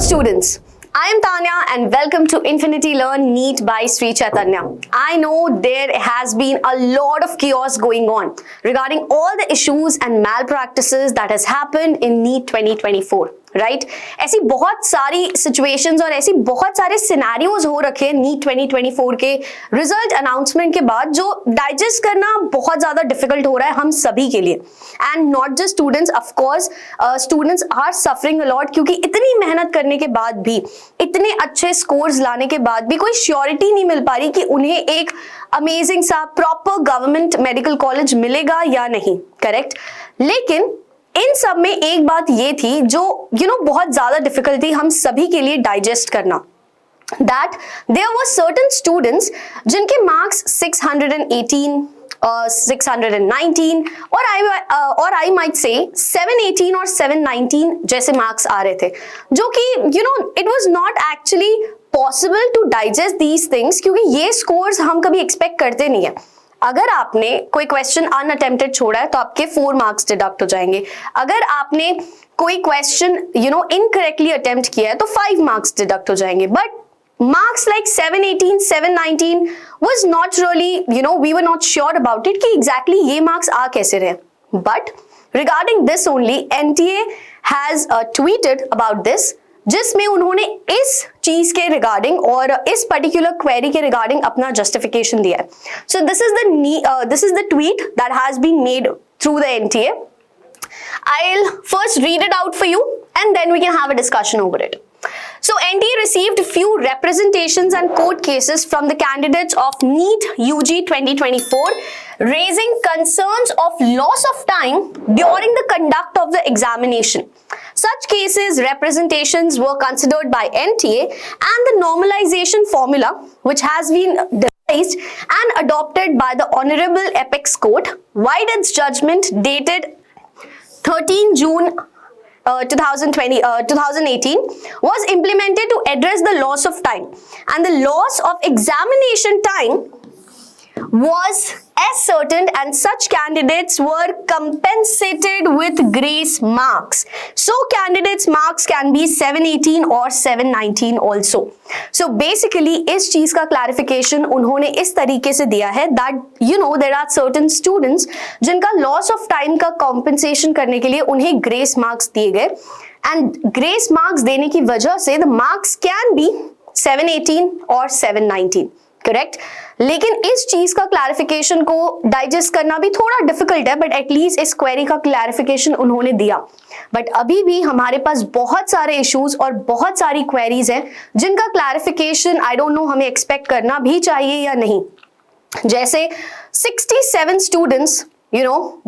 students, I am Tanya and welcome to Infinity Learn NEET by Sri Chaitanya. I know there has been a lot of chaos going on regarding all the issues and malpractices that has happened in NEET 2024. Right ऐसी बहुत सारी situations और ऐसी बहुत सारे scenarios हो रखे हैं नीट 2024 के रिजल्ट अनाउंसमेंट के बाद जो डाइजेस्ट करना बहुत ज्यादा डिफिकल्ट हो रहा है हम सभी के लिए and not just students, of course students are suffering a lot क्योंकि इतनी मेहनत करने के बाद भी, इतने अच्छे स्कोर्स लाने के बाद भी कोई श्योरिटी नहीं मिल पा रही कि उन्हें एक अमेजिंग सा प्रॉपर गवर्नमेंट मेडिकल कॉलेज मिलेगा या नहीं. करेक्ट. लेकिन इन सब में एक बात ये थी जो बहुत ज्यादा डिफिकल्ट थी हम सभी के लिए डाइजेस्ट करना, that there were certain students जिनके मार्क्स 618 619 और आई माइट से 718 और 719 जैसे मार्क्स आ रहे थे, जो कि it was not actually possible to digest these things क्योंकि ये स्कोर्स हम कभी एक्सपेक्ट करते नहीं है. अगर आपने कोई क्वेश्चन अनअटेम्प्टेड छोड़ा है तो आपके 4 मार्क्स डिडक्ट हो जाएंगे. अगर आपने कोई क्वेश्चन इनकरेक्टली अटेम्प्ट किया है तो 5 मार्क्स डिडक्ट हो जाएंगे. But marks like 718, 719 was not really, we were not sure about it कि exactly ये marks आ कैसे रहे. But regarding this only, NTA has tweeted about this, जिसमें उन्होंने इस चीज के रिगार्डिंग और इस पर्टिकुलर क्वेरी के रिगार्डिंग अपना जस्टिफिकेशन दिया है. So this is the tweet that has been made through the NTA. I'll first read it out for you and then we can have a discussion over it. So NTA received few representations and court cases from the candidates of NEET UG 2024 raising concerns of loss of time during the conduct of the examination. Such cases representations were considered by NTA and the normalization formula which has been devised and adopted by the Honorable Apex Court wide its judgment dated 13 June 2018 was implemented to address the loss of time, and the loss of examination time was ascertained and such candidates were compensated with grace marks. So candidates marks can be 718 or 719 also. So basically इस चीज का clarification उन्होंने इस तरीके से दिया है that there are certain students जिनका loss of time का compensation करने के लिए उन्हें grace marks दिए गए and grace marks देने की वजह से the marks can be 718 or 719. Correct. लेकिन इस चीज का क्लैरिफिकेशन को डाइजेस्ट करना भी थोड़ा डिफिकल्ट है, बट एटलीस्ट इस क्वेरी का क्लैरिफिकेशन उन्होंने दिया. बट अभी भी हमारे पास बहुत सारे इश्यूज और बहुत सारी क्वेरीज हैं जिनका क्लैरिफिकेशन आई डोंट नो हमें एक्सपेक्ट करना भी चाहिए या नहीं. जैसे 67 students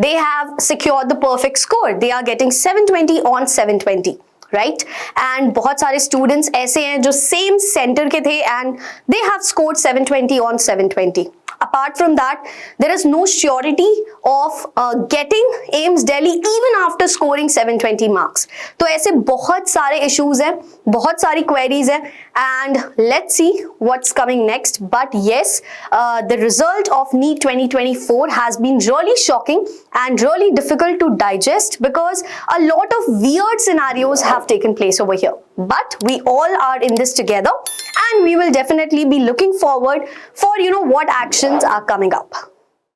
they have secured the perfect score. They are getting 720 on 720. Right. And बहुत सारे स्टूडेंट्स ऐसे हैं जो सेम सेंटर के थे and they have scored 720 on 720. Apart from that, there is no surety of getting AIIMS Delhi even after scoring 720 marks. तो ऐसे बहुत सारे issues हैं, बहुत सारी queries हैं, and let's see what's coming next. But yes, the result of NEET 2024 has been really shocking and really difficult to digest because a lot of weird scenarios have taken place over here. But we all are in this together and we will definitely be looking forward for what actions are coming up.